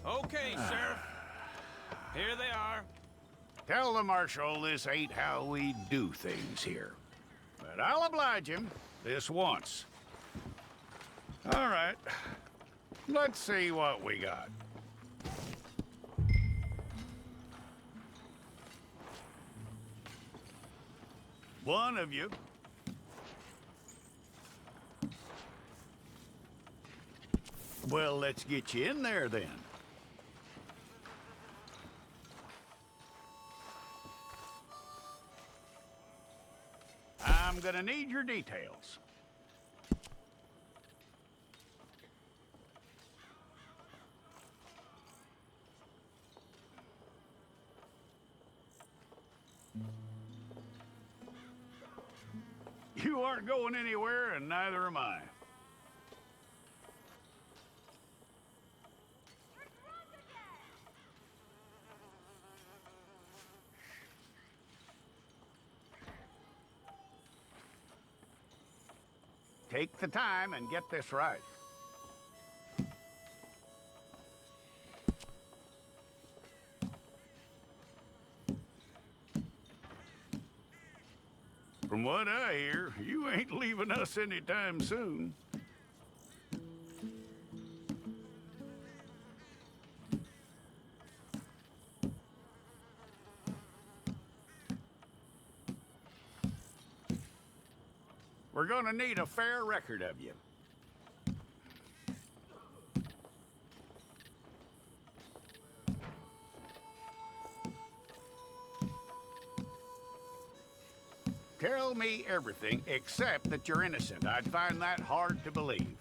Okay, Sheriff. Here they are. Tell the Marshal this ain't how we do things here. But I'll oblige him this once. All right. Let's see what we got. One of you. Well, let's get you in there then. I'm gonna need your details. You aren't going anywhere, and neither am I. Take the time and get this right. From what I hear, you ain't leaving us anytime soon. We're gonna need a fair record of you. Tell me everything except that you're innocent. I'd find that hard to believe.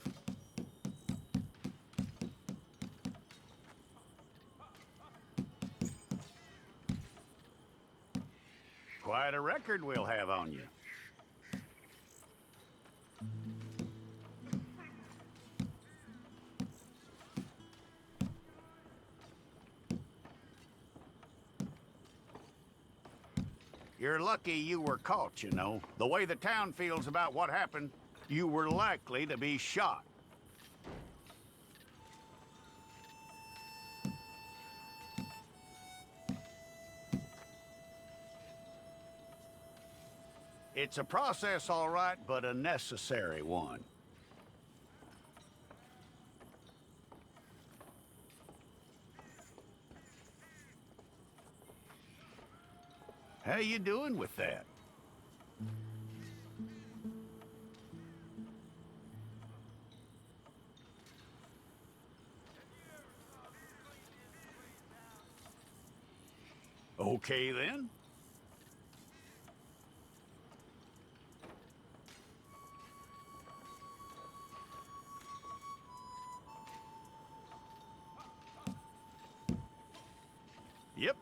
Quite a record we'll have on you. You're lucky you were caught, you know. The way the town feels about what happened, you were likely to be shot. It's a process, all right, but a necessary one. How you doing with that? Okay, then. Yep.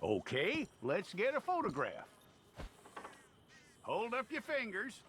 Okay, let's get a photograph. Hold up your fingers.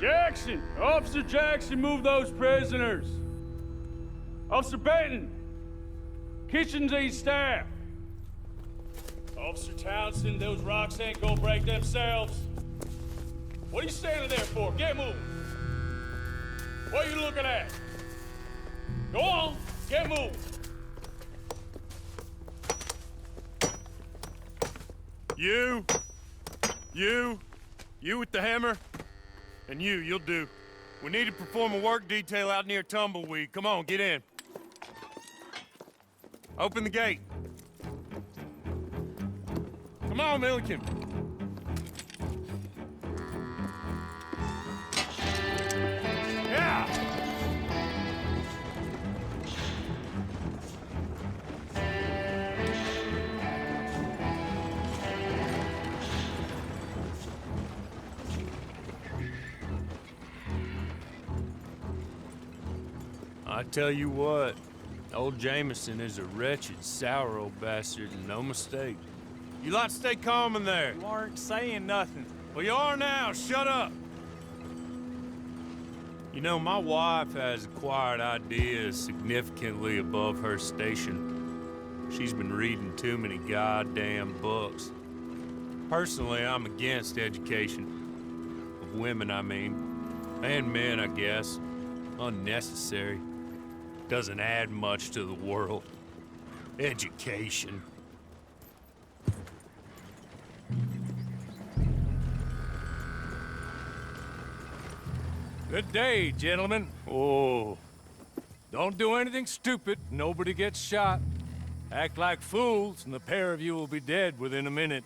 Jackson! Officer Jackson, move those prisoners! Officer Benton! Kitchens aid staff! Officer Townsend, those rocks ain't gonna break themselves. What are you standing there for? Get moving! What are you looking at? Go on, get moving! You with the hammer? And you'll do. We need to perform a work detail out near Tumbleweed. Come on, get in. Open the gate. Come on, Milliken. Yeah! I tell you what, old Jameson is a wretched, sour old bastard, and no mistake. You lot stay calm in there. You aren't saying nothing. Well, you are now. Shut up. You know, my wife has acquired ideas significantly above her station. She's been reading too many goddamn books. Personally, I'm against education. Of women, I mean. And men, I guess. Unnecessary. Doesn't add much to the world. Education. Good day, gentlemen. Oh, Don't do anything stupid, nobody gets shot. Act like fools, and the pair of you will be dead within a minute.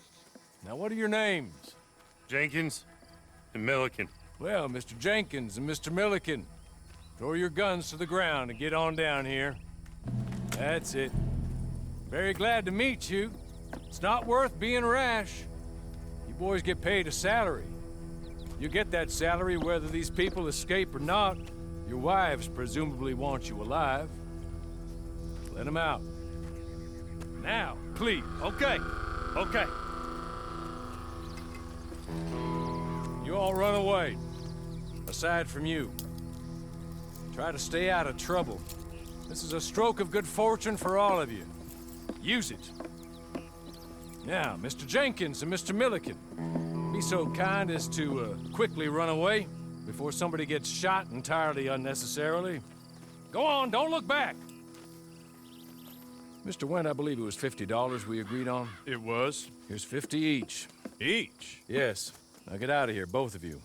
Now, what are your names? Jenkins and Milliken. Well, Mr. Jenkins and Mr. Milliken, throw your guns to the ground and get on down here. That's it. Very glad to meet you. It's not worth being rash. You boys get paid a salary. You get that salary whether these people escape or not. Your wives presumably want you alive. Let them out. Now, please. Okay. You all run away. Aside from you. Try to stay out of trouble. This is a stroke of good fortune for all of you. Use it. Now, Mr. Jenkins and Mr. Milliken, be so kind as to quickly run away before somebody gets shot entirely unnecessarily. Go on, don't look back. Mr. Wendt, I believe it was $50 we agreed on. It was. Here's 50 each. Each? Yes. Now get out of here, both of you.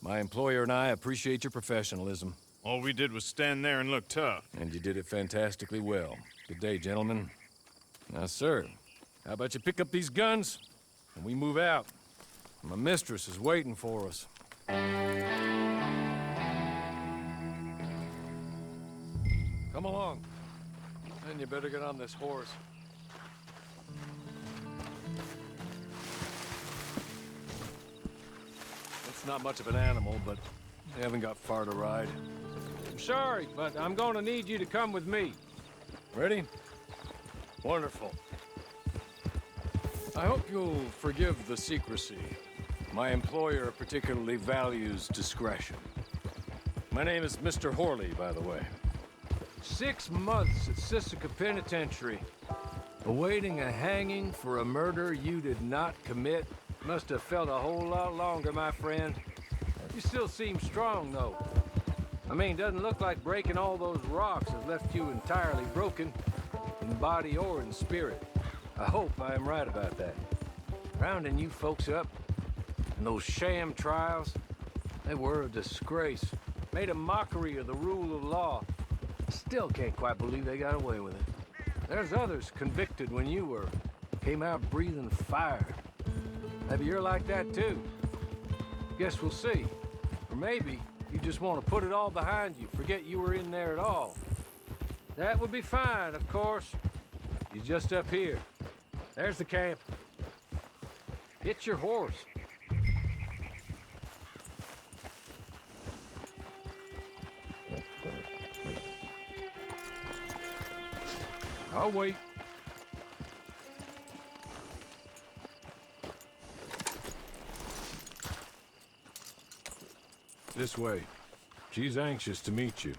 My employer and I appreciate your professionalism. All we did was stand there and look tough. And you did it fantastically well. Good day, gentlemen. Now, sir, how about you pick up these guns and we move out? My mistress is waiting for us. Come along. And you better get on this horse. It's not much of an animal, but they haven't got far to ride. I'm sorry, but I'm going to need you to come with me. Ready? Wonderful. I hope you'll forgive the secrecy. My employer particularly values discretion. My name is Mr. Horley, by the way. 6 months at Sisika Penitentiary, awaiting a hanging for a murder you did not commit. Must have felt a whole lot longer, my friend. You still seem strong, though. I mean, doesn't look like breaking all those rocks has left you entirely broken, in body or in spirit. I hope I am right about that. Rounding you folks up, and those sham trials, they were a disgrace. Made a mockery of the rule of law. Still can't quite believe they got away with it. There's others convicted when you were. Came out breathing fire. Maybe you're like that too. Guess we'll see. Or maybe you just want to put it all behind you, forget you were in there at all. That would be fine, of course. He's just up here. There's the camp. Get your horse. I'll wait. This way. She's anxious to meet you.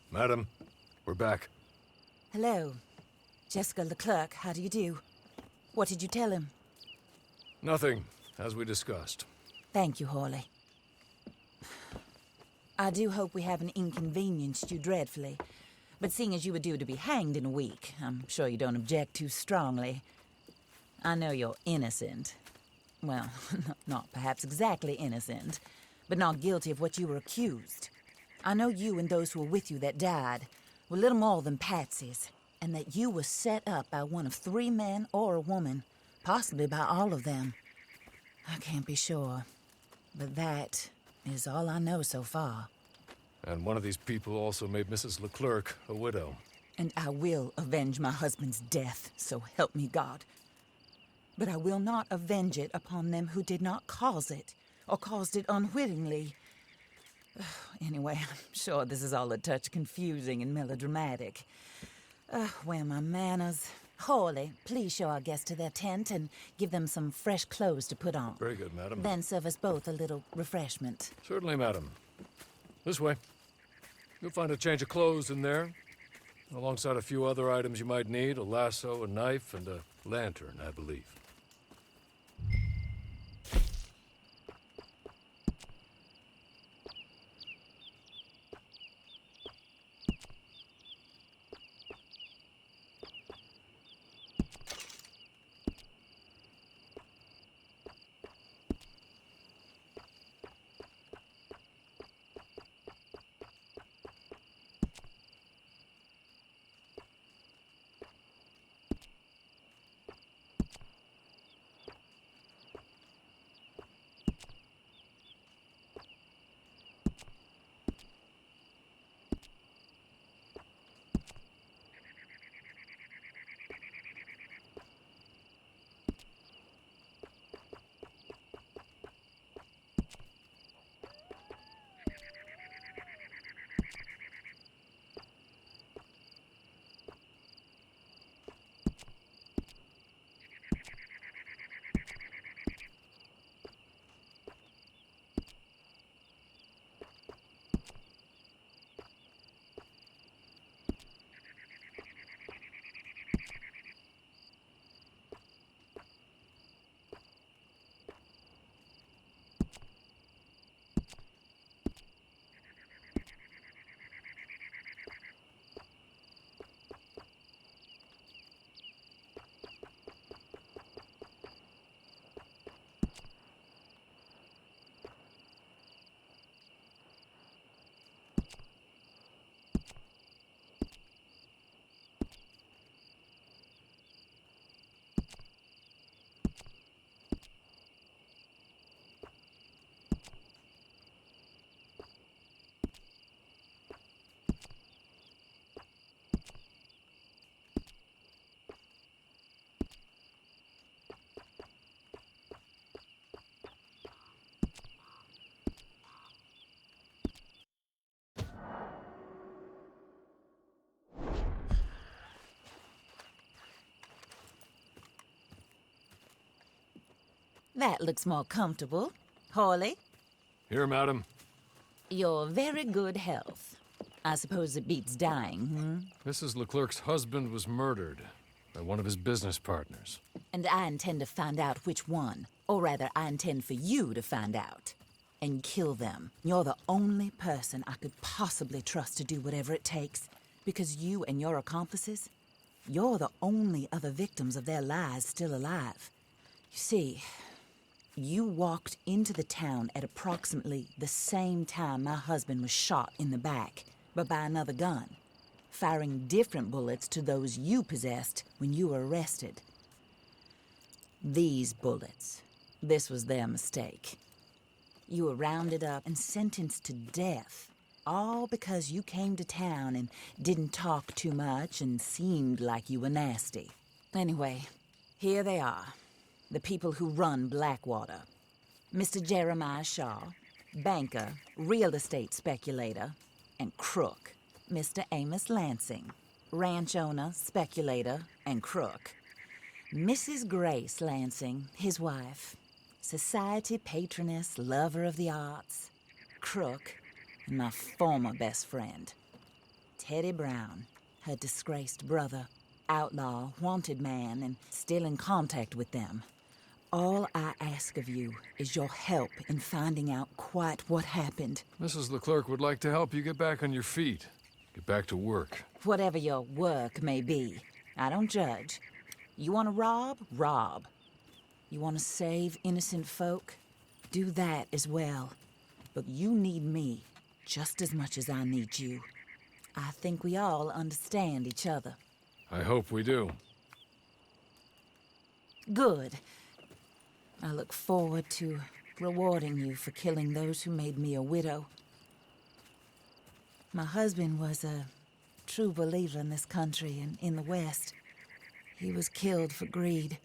Madam, we're back. Hello. Jessica Leclerc, how do you do? What did you tell him? Nothing, as we discussed. Thank you, Hawley. I do hope we haven't inconvenienced you dreadfully. But seeing as you were due to be hanged in a week, I'm sure you don't object too strongly. I know you're innocent. Well, not perhaps exactly innocent, but not guilty of what you were accused. I know you and those who were with you that died were little more than patsies, and that you were set up by one of 3 men or a woman, possibly by all of them. I can't be sure, but that is all I know so far. And one of these people also made Mrs. Leclerc a widow. And I will avenge my husband's death, so help me God. But I will not avenge it upon them who did not cause it, or caused it unwittingly. Anyway, I'm sure this is all a touch confusing and melodramatic. Where are my manners? Hawley, please show our guests to their tent and give them some fresh clothes to put on. Very good, madam. Then serve us both a little refreshment. Certainly, madam. This way. You'll find a change of clothes in there, alongside a few other items you might need, a lasso, a knife, and a lantern, I believe. That looks more comfortable. Hawley, Here, madam. your very good health. I suppose it beats dying, Mrs. Leclerc's husband was murdered by one of his business partners. And I intend to find out which one. Or rather, I intend for you to find out. And kill them. You're the only person I could possibly trust to do whatever it takes. Because you and your accomplices, you're the only other victims of their lies still alive. You see, you walked into the town at approximately the same time my husband was shot in the back, but by another gun, firing different bullets to those you possessed when you were arrested. These bullets, this was their mistake. You were rounded up and sentenced to death, all because you came to town and didn't talk too much and seemed like you were nasty. Anyway, here they are, the people who run Blackwater. Mr. Jeremiah Shaw, banker, real estate speculator, and crook. Mr. Amos Lansing, ranch owner, speculator, and crook. Mrs. Grace Lansing, his wife, society patroness, lover of the arts, crook, and my former best friend. Teddy Brown, her disgraced brother, outlaw, wanted man, and still in contact with them. All I ask of you is your help in finding out quite what happened. Mrs. Leclerc would like to help you get back on your feet. Get back to work. Whatever your work may be, I don't judge. You want to rob? Rob. You want to save innocent folk? Do that as well. But you need me just as much as I need you. I think we all understand each other. I hope we do. Good. I look forward to rewarding you for killing those who made me a widow. My husband was a true believer in this country and in the West. He was killed for greed.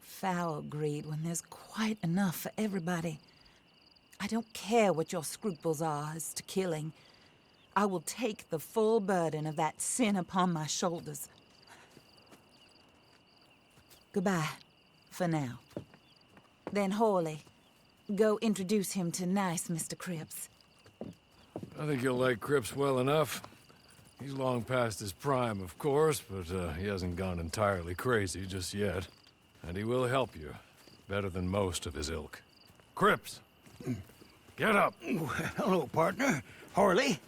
Foul greed when there's quite enough for everybody. I don't care what your scruples are as to killing. I will take the full burden of that sin upon my shoulders. Goodbye, for now. Then Hawley, go introduce him to nice Mr. Cripps. I think you'll like Cripps well enough. He's long past his prime, of course, but he hasn't gone entirely crazy just yet. And he will help you, better than most of his ilk. Cripps! Get up! Hello, partner. Harley.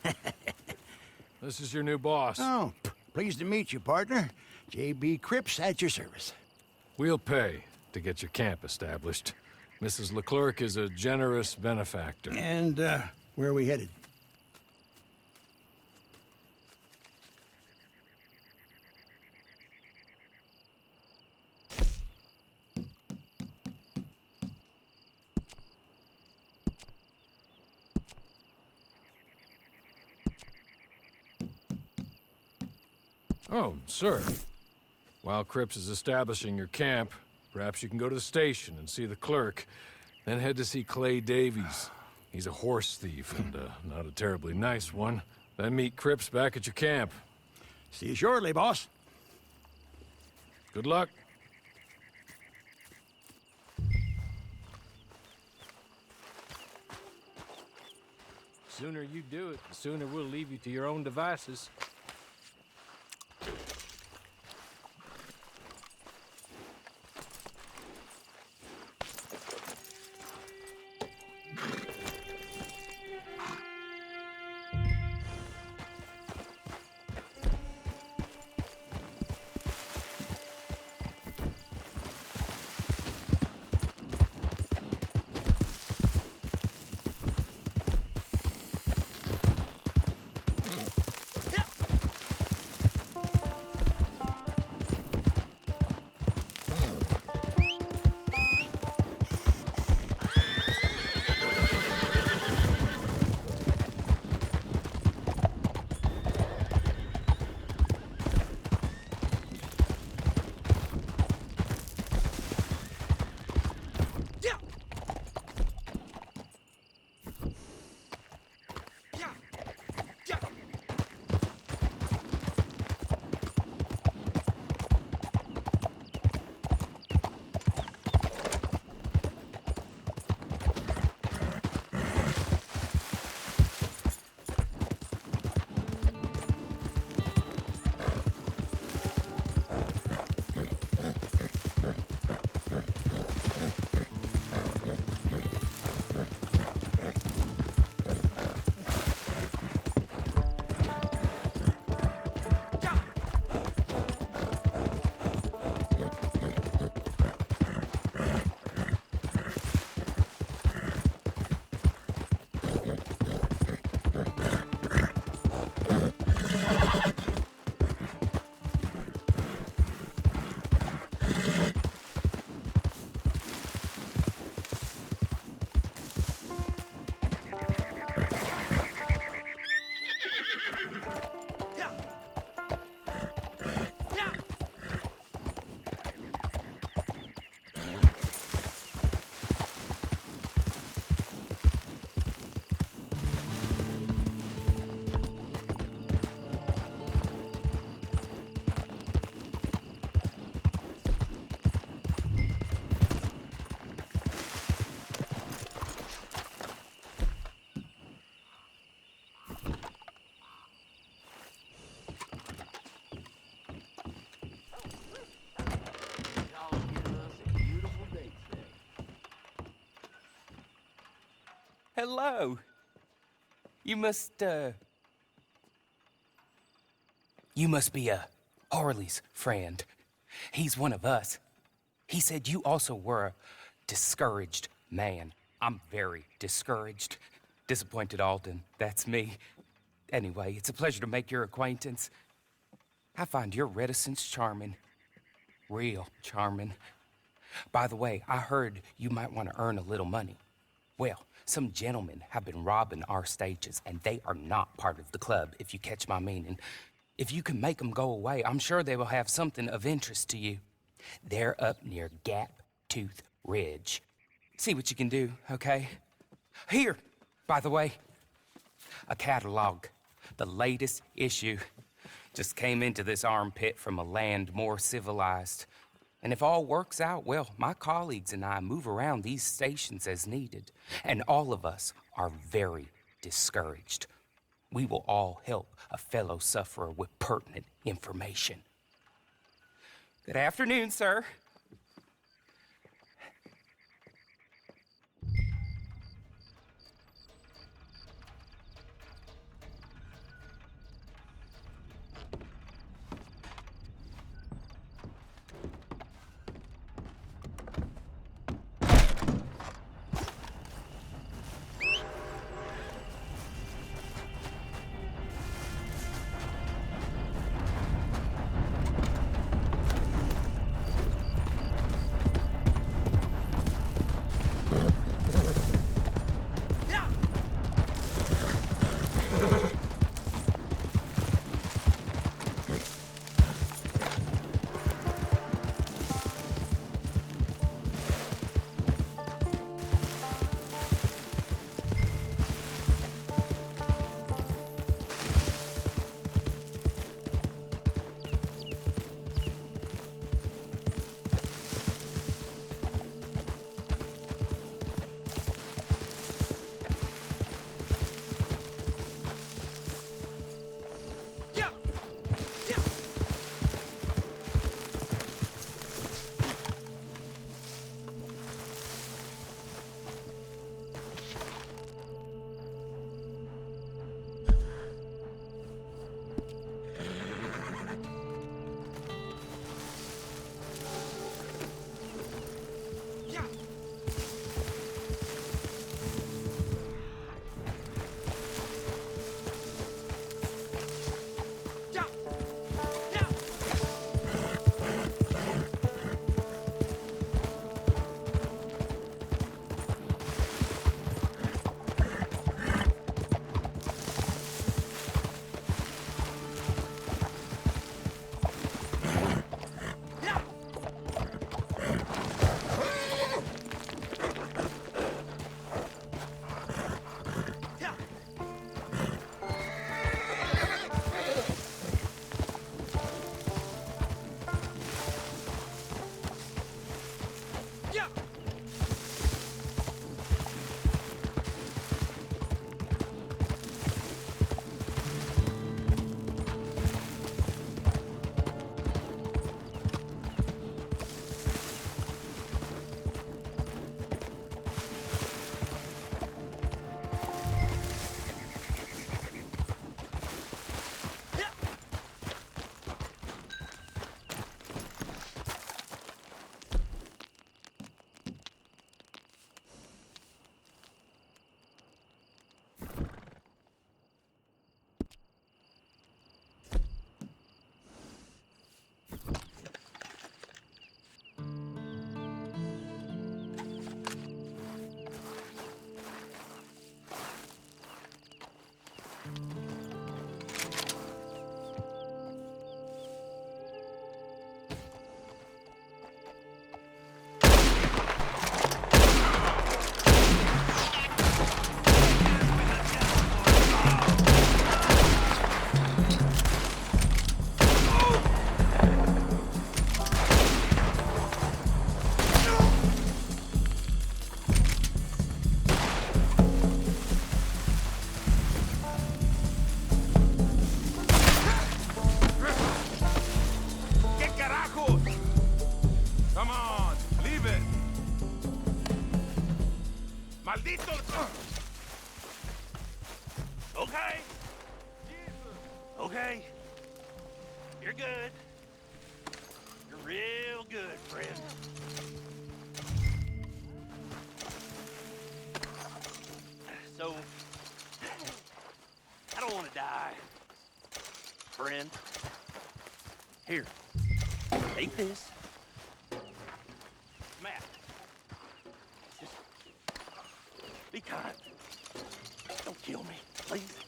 This is your new boss. Oh, pleased to meet you, partner. J.B. Cripps at your service. We'll pay to get your camp established. Mrs. Leclerc is a generous benefactor. And, where are we headed? Oh, sir. While Cripps is establishing your camp, perhaps you can go to the station and see the clerk, then head to see Clay Davies. He's a horse thief, and not a terribly nice one. Then meet Cripps back at your camp. See you shortly, boss. Good luck. The sooner you do it, the sooner we'll leave you to your own devices. Hello. You must be Harley's friend. He's one of us. He said you also were a discouraged man. I'm very discouraged. Disappointed Alden, that's me. Anyway, it's a pleasure to make your acquaintance. I find your reticence charming. Real charming. By the way, I heard you might want to earn a little money. Well, some gentlemen have been robbing our stages, and they are not part of the club, if you catch my meaning. If you can make them go away, I'm sure they will have something of interest to you. They're up near Gap Tooth Ridge. See what you can do, okay? Here, by the way, a catalog. The latest issue. Just came into this armpit from a land more civilized. And if all works out, well, my colleagues and I move around these stations as needed. And all of us are very discouraged. We will all help a fellow sufferer with pertinent information. Good afternoon, sir. You're good. You're real good, friend. So, I don't want to die. Friend. Here. Take this. Matt. Just be kind. Don't kill me, please.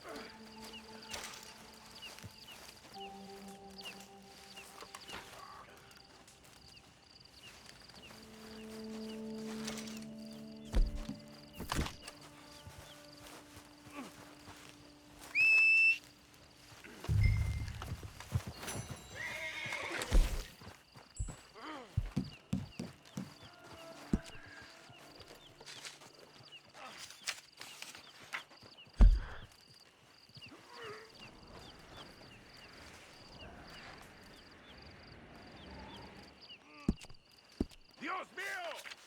Dios mío!